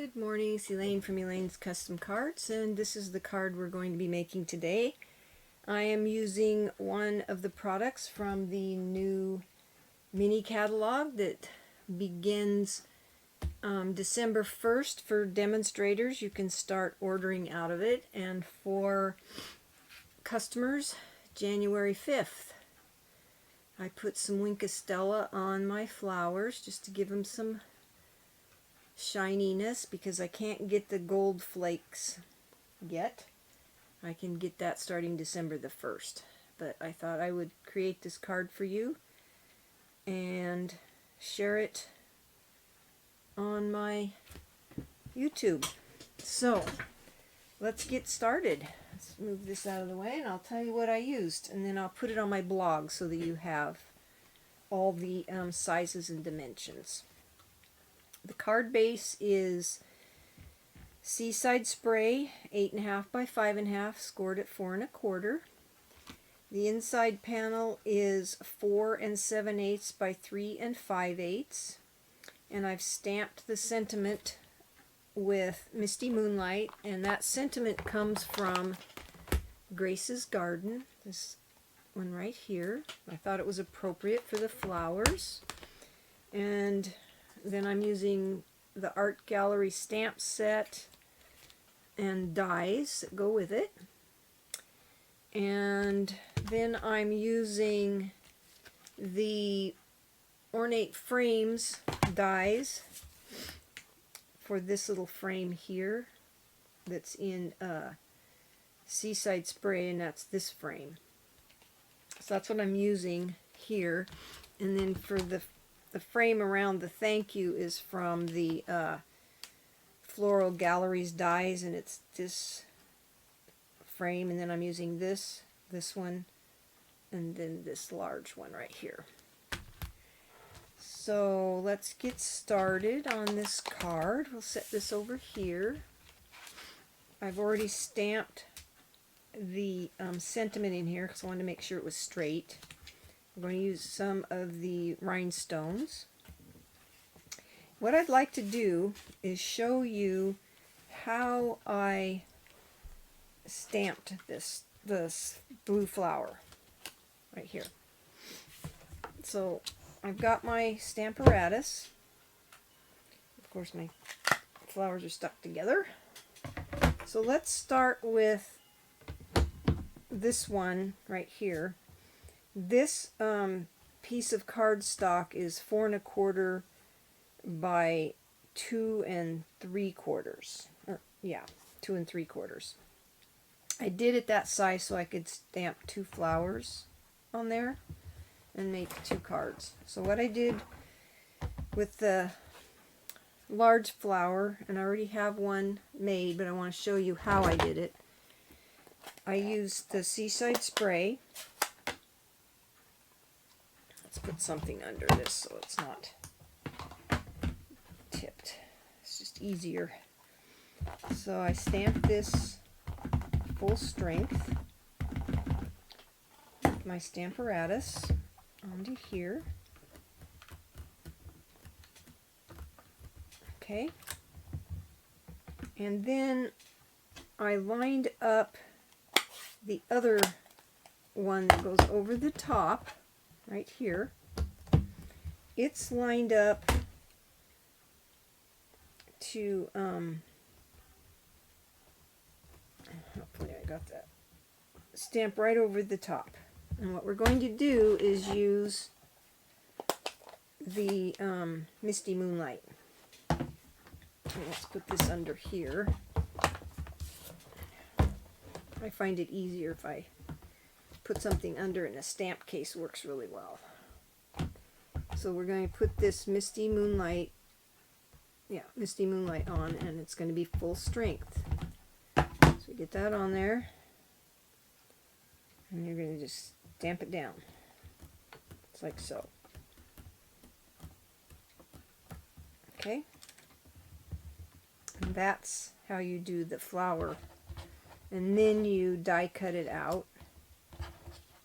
Good morning, it's Elaine from Elaine's Custom Cards, and this is the card we're going to be making today. I am using one of the products from the new mini catalog that begins December 1st for demonstrators. You can start ordering out of it, and for customers, January 5th. I put some Winkostella on my flowers just to give them some shininess because I can't get the gold flakes yet. I can get that starting December the 1st. But I thought I would create this card for you and share it on my YouTube. So let's get started. Let's move this out of the way and I'll tell you what I used, and then I'll put it on my blog so that you have all the sizes and dimensions. The card base is Seaside Spray, 8.5 by 5.5, scored at 4 1/4. The inside panel is 4 7/8 by 3 5/8, and I've stamped the sentiment with Misty Moonlight, and that sentiment comes from Grace's Garden, this one right here. I thought it was appropriate for the flowers. And then I'm using the Art Gallery stamp set and dies that go with it. And then I'm using the Ornate Frames dies for this little frame here that's in Seaside Spray, and that's this frame. So that's what I'm using here. And then for the frame around the thank you is from the Floral Galleries dies, and it's this frame, and then I'm using this one, and then this large one right here. So let's get started on this card. We'll set this over here. I've already stamped the sentiment in here because I wanted to make sure it was straight. I'm going to use some of the rhinestones. What I'd like to do is show you how I stamped this blue flower right here. So I've got my Stamparatus. Of course my flowers are stuck together. So let's start with this one right here. This piece of cardstock is 4 1/4 by 2 3/4. Yeah, 2 3/4. I did it that size so I could stamp 2 flowers on there and make 2 cards. So what I did with the large flower, and I already have one made, but I want to show you how I did it. I used the Seaside Spray. Let's put something under this so it's not tipped. It's just easier. So I stamped this full strength with my Stamparatus onto here. Okay. And then I lined up the other one that goes over the top right here. It's lined up to hopefully I got that, stamp right over the top. And what we're going to do is use the Misty Moonlight. And let's put this under here. I find it easier if I put something under, and a stamp case works really well. So we're going to put this Misty Moonlight on, and it's going to be full strength. So get that on there, and you're going to just stamp it down. It's like so. Okay? And that's how you do the flower. And then you die cut it out.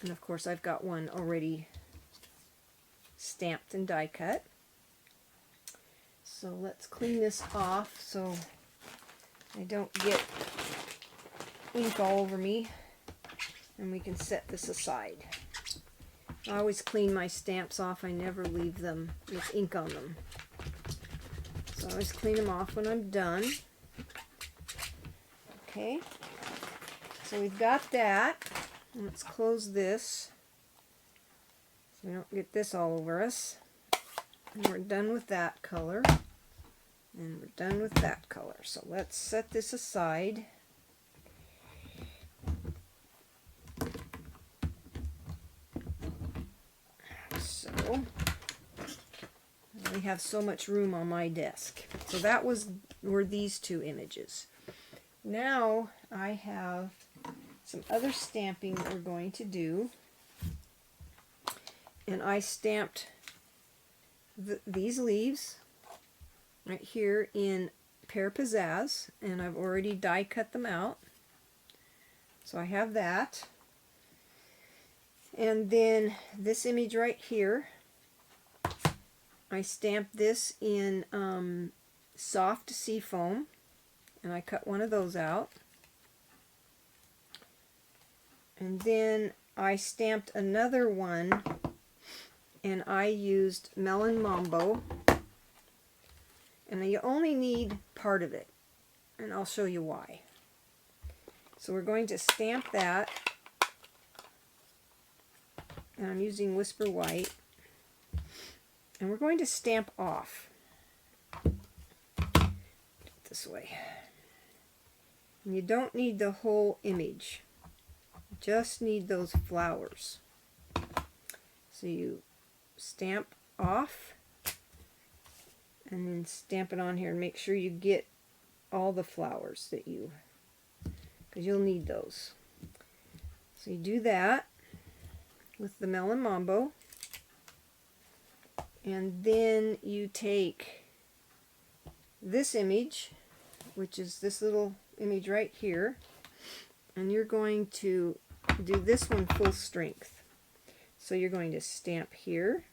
And of course I've got one already stamped and die cut. So let's clean this off so I don't get ink all over me, and we can set this aside. I always clean my stamps off. I never leave them with ink on them. So I always clean them off when I'm done. Okay, so we've got that. Let's close this so we don't get this all over us. And we're done with that color. And we're done with that color. So let's set this aside. So I only have so much room on my desk. So that were these two images. Now I have some other stamping that we're going to do. And I stamped these leaves right here in Pear Pizzazz, and I've already die cut them out. So I have that. And then this image right here, I stamped this in soft seafoam, and I cut one of those out. And then I stamped another one, and I used Melon Mambo, and you only need part of it, and I'll show you why. So we're going to stamp that, and I'm using Whisper White, and we're going to stamp off this way. And you don't need the whole image, you just need those flowers. So you stamp off and then stamp it on here, and make sure you get all the flowers that because you'll need those. So you do that with the Melon Mambo, and then you take this image, which is this little image right here, and you're going to do this one full strength. So you're going to stamp here,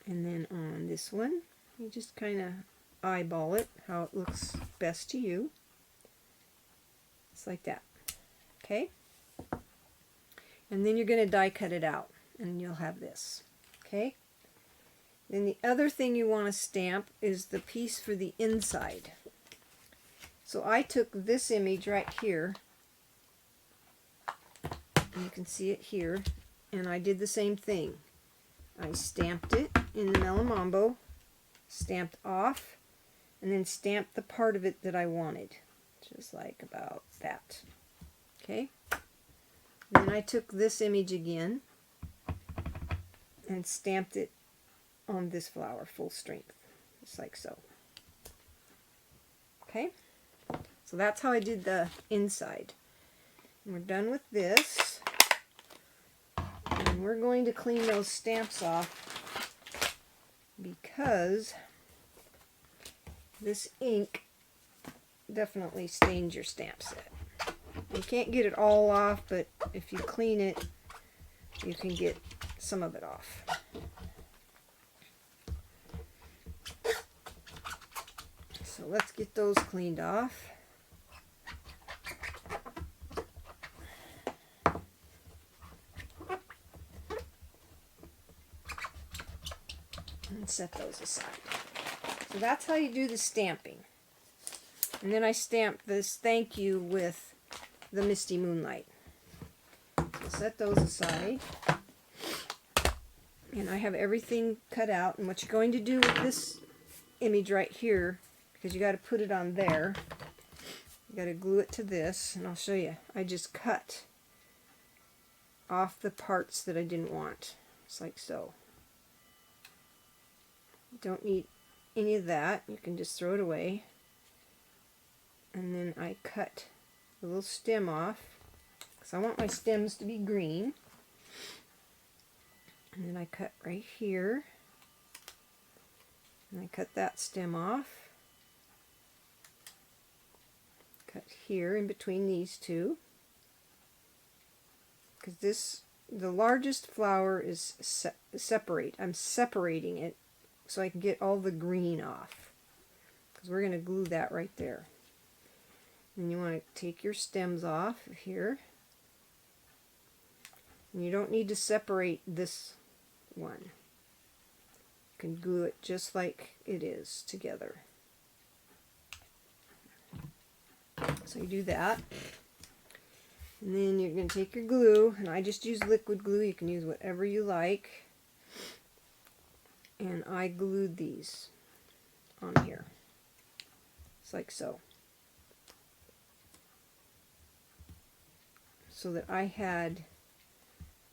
and then on this one you just kind of eyeball it how it looks best to you. It's like that. Okay, and then you're going to die cut it out, and you'll have this. Okay, then the other thing you want to stamp is the piece for the inside. So I took this image right here, and you can see it here, and I did the same thing. I stamped it in the Melon Mambo, stamped off, and then stamped the part of it that I wanted, just like about that. Okay, then I took this image again and stamped it on this flower full strength, just like so. Okay, so that's how I did the inside. And we're done with this, and we're going to clean those stamps off because this ink definitely stains your stamp set. You can't get it all off, but if you clean it, you can get some of it off. So let's get those cleaned off. And set those aside. So that's how you do the stamping. And then I stamped this thank you with the Misty Moonlight. So set those aside. And I have everything cut out. And what you're going to do with this image right here, because you got to put it on there, you got to glue it to this, and I'll show you. I just cut off the parts that I didn't want, just like so. You don't need any of that. You can just throw it away. And then I cut the little stem off, because I want my stems to be green. And then I cut right here, and I cut that stem off. Cut here in between these two, because the largest flower is separate. I'm separating it so I can get all the green off, because we're going to glue that right there. And you want to take your stems off here. And you don't need to separate this one. You can glue it just like it is together. So you do that. And then you're going to take your glue, and I just use liquid glue. You can use whatever you like. And I glued these on here. It's like so. So that I had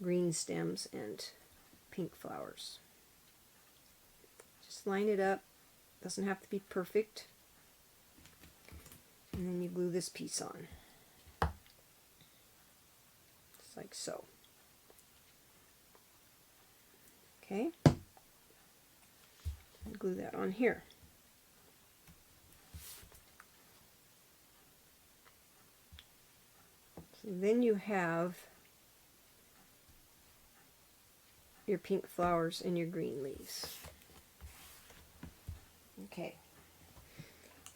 green stems and pink flowers. Just line it up. Doesn't have to be perfect. And then you glue this piece on. Just like so. Okay. And glue that on here. So then you have your pink flowers and your green leaves. Okay.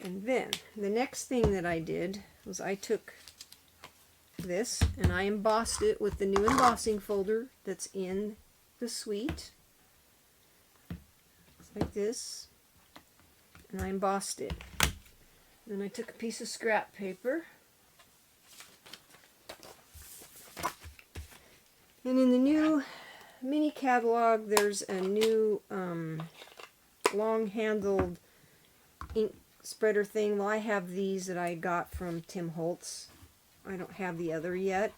And then the next thing that I did was I took this and I embossed it with the new embossing folder that's in the suite. It's like this. And I embossed it. Then I took a piece of scrap paper. And in the new mini catalog, there's a new long-handled ink spreader thing. Well, I have these that I got from Tim Holtz. I don't have the other yet.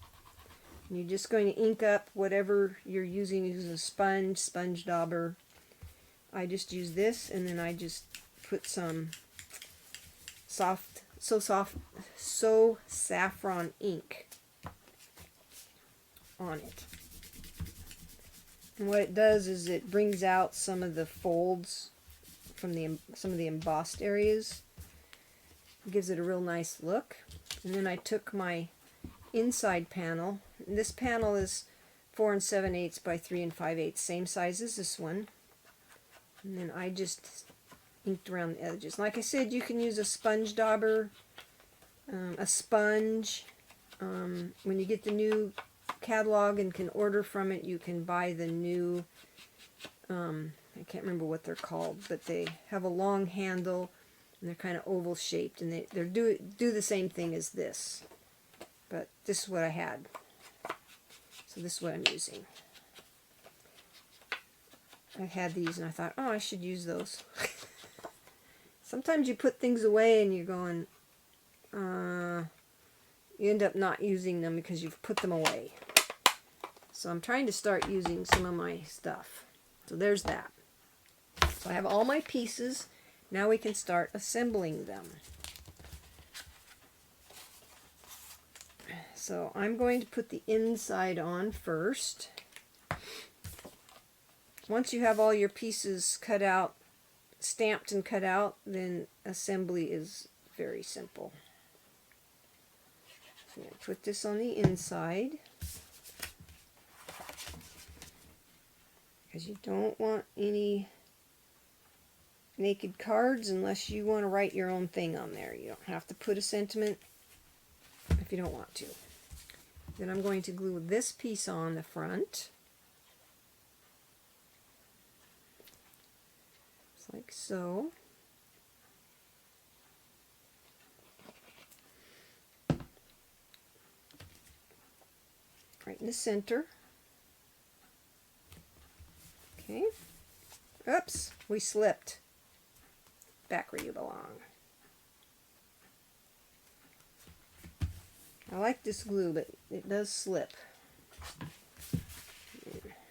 And you're just going to ink up whatever you're using. Use a sponge dauber. I just use this, and then I just put some so saffron ink on it. And what it does is it brings out some of the folds from some of the embossed areas. It gives it a real nice look. And then I took my inside panel. And this panel is 4 7/8 by 3 5/8, same size as this one. And then I just inked around the edges. Like I said, you can use a sponge dauber, a sponge. When you get the new catalog and can order from it, you can buy the new, I can't remember what they're called, but they have a long handle and they're kind of oval shaped, and they do the same thing as this. But this is what I had. So this is what I'm using. I had these and I thought, oh, I should use those. Sometimes you put things away and you're going, you end up not using them because you've put them away. So I'm trying to start using some of my stuff. So there's that. So I have all my pieces. Now we can start assembling them. So I'm going to put the inside on first. Once you have all your pieces cut out, stamped and cut out, then assembly is very simple. So I'm going to put this on the inside, because you don't want any naked cards unless you want to write your own thing on there. You don't have to put a sentiment if you don't want to. Then I'm going to glue this piece on the front. Just like so. Right in the center. Okay. Oops, we slipped. Back where you belong. I like this glue, but it does slip.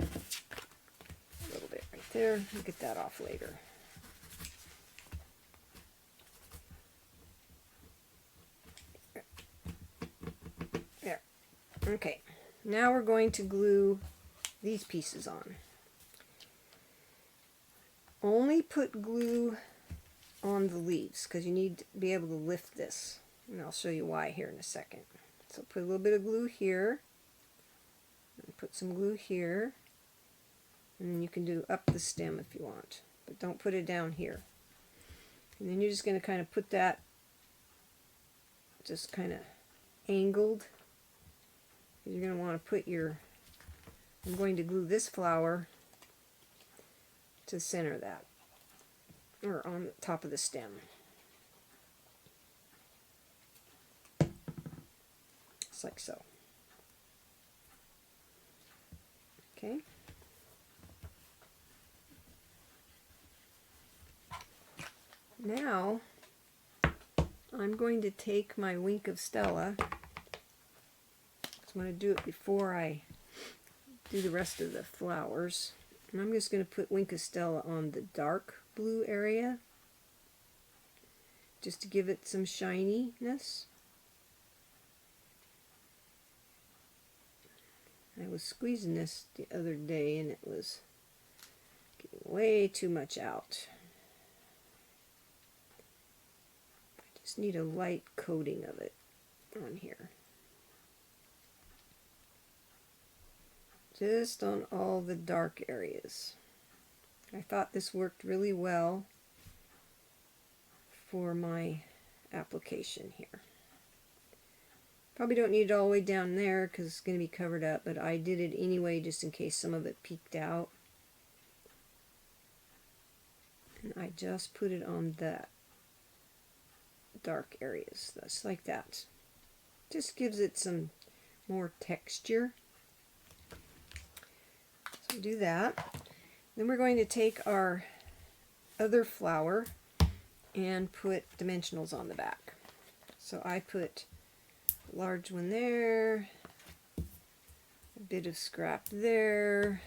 A little bit right there. We'll get that off later. There. Okay. Now we're going to glue these pieces on. Only put glue on the leaves because you need to be able to lift this. And I'll show you why here in a second. So put a little bit of glue here, and put some glue here, and then you can do up the stem if you want. but don't put it down here. And then you're just going to kind of put that just kind of angled. You're going to want to put your, I'm going to glue this flower to center that, or on the top of the stem. Just like so. Okay. Now I'm going to take my Wink of Stella. I'm going to do it before I do the rest of the flowers. And I'm just going to put Wink of Stella on the dark blue area, just to give it some shininess. I was squeezing this the other day and it was getting way too much out. I just need a light coating of it on here. Just on all the dark areas. I thought this worked really well for my application here. Probably don't need it all the way down there because it's going to be covered up, but I did it anyway just in case some of it peeked out. And I just put it on that dark areas, just like that. Just gives it some more texture. So do that. Then we're going to take our other flower and put dimensionals on the back. So I put a large one there, a bit of scrap there,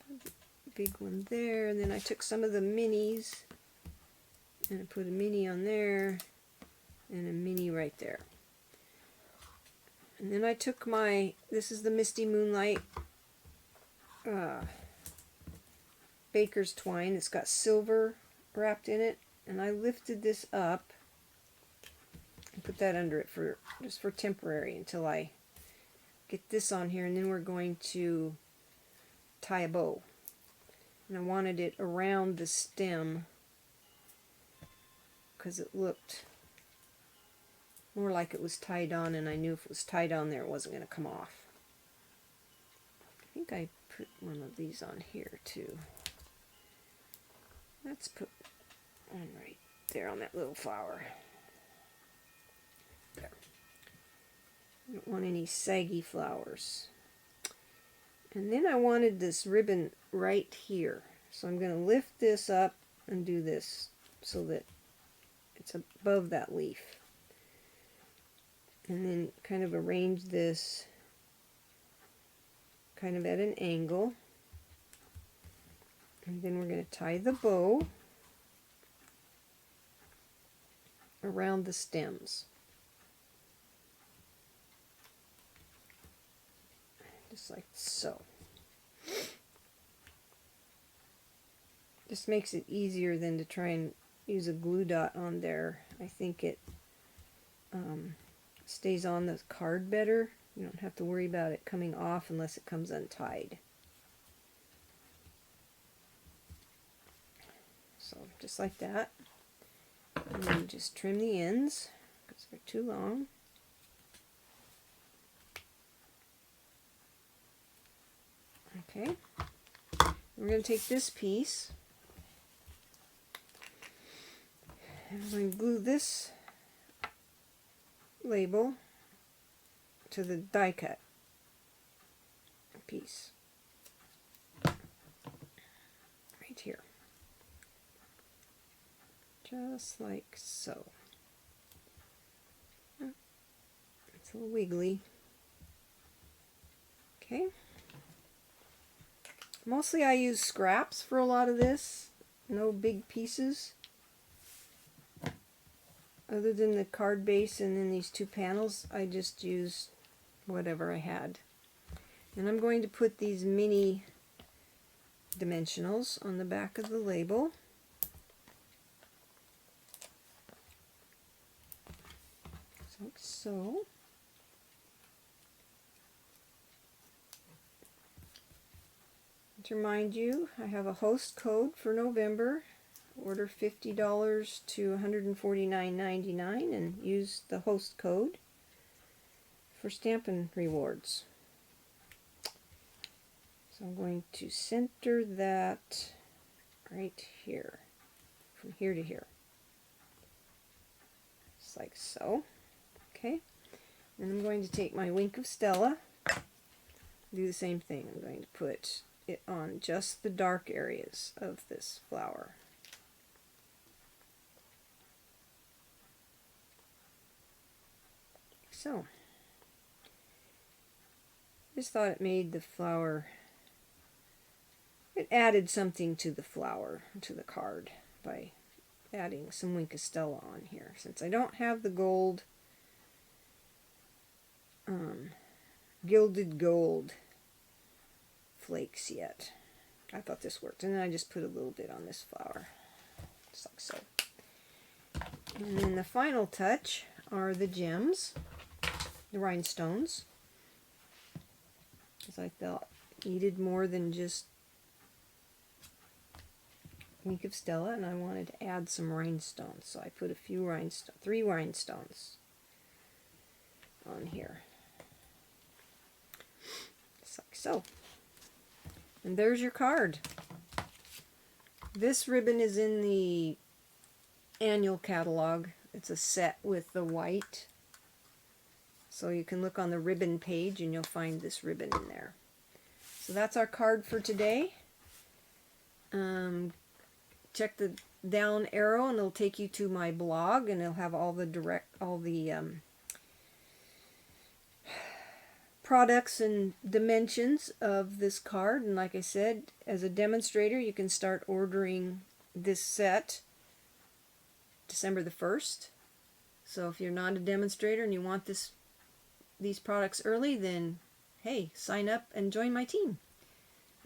a big one there, and then I took some of the minis and I put a mini on there and a mini right there. And then I took my, this is the Misty Moonlight baker's twine. It's got silver wrapped in it, and I lifted this up and put that under it for just for temporary until I get this on here, and then we're going to tie a bow. And I wanted it around the stem because it looked more like it was tied on, and I knew if it was tied on there it wasn't going to come off. I think I put one of these on here too. Let's put one right there on that little flower. There. I don't want any saggy flowers. And then I wanted this ribbon right here. So I'm going to lift this up and do this so that it's above that leaf. And then kind of arrange this kind of at an angle. And then we're going to tie the bow around the stems. Just like so. This makes it easier than to try and use a glue dot on there. I think it stays on the card better. You don't have to worry about it coming off unless it comes untied. So just like that. And then just trim the ends because they're too long. Okay. We're going to take this piece and we're going to glue this label to the die cut piece right here, just like so. It's a little wiggly. Okay. Mostly I use scraps for a lot of this, no big pieces. Other than the card base and then these two panels, I just used whatever I had. And I'm going to put these mini dimensionals on the back of the label. Like so. To remind you, I have a host code for November. Order $50 to $149.99 and use the host code for Stampin' rewards. So I'm going to center that right here, from here to here. Just like so. Okay. And I'm going to take my Wink of Stella, do the same thing. I'm going to put it on just the dark areas of this flower. So, just thought it made the flower, it added something to the flower, to the card, by adding some Wink of Stella on here. Since I don't have the gold, gilded gold flakes yet, I thought this worked. And then I just put a little bit on this flower, just like so. And then the final touch are the gems, the rhinestones, because I thought needed more than just Wink of Stella, and I wanted to add some rhinestones, so I put a few rhinestones, 3 rhinestones on here, just like so. And there's your card. This ribbon is in the annual catalog. It's a set with the white. So you can look on the ribbon page and you'll find this ribbon in there. So that's our card for today. Check the down arrow and it'll take you to my blog, and it'll have all the products and dimensions of this card. And like I said, as a demonstrator, you can start ordering this set December the 1st. So if you're not a demonstrator and you want these products early, then hey, sign up and join my team.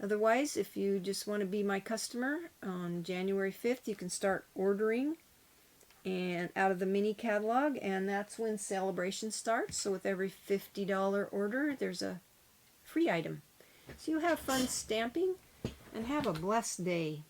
Otherwise, if you just want to be my customer, on January 5th you can start ordering and out of the mini catalog, and that's when celebration starts. So with every $50 order there's a free item. So you have fun stamping and have a blessed day.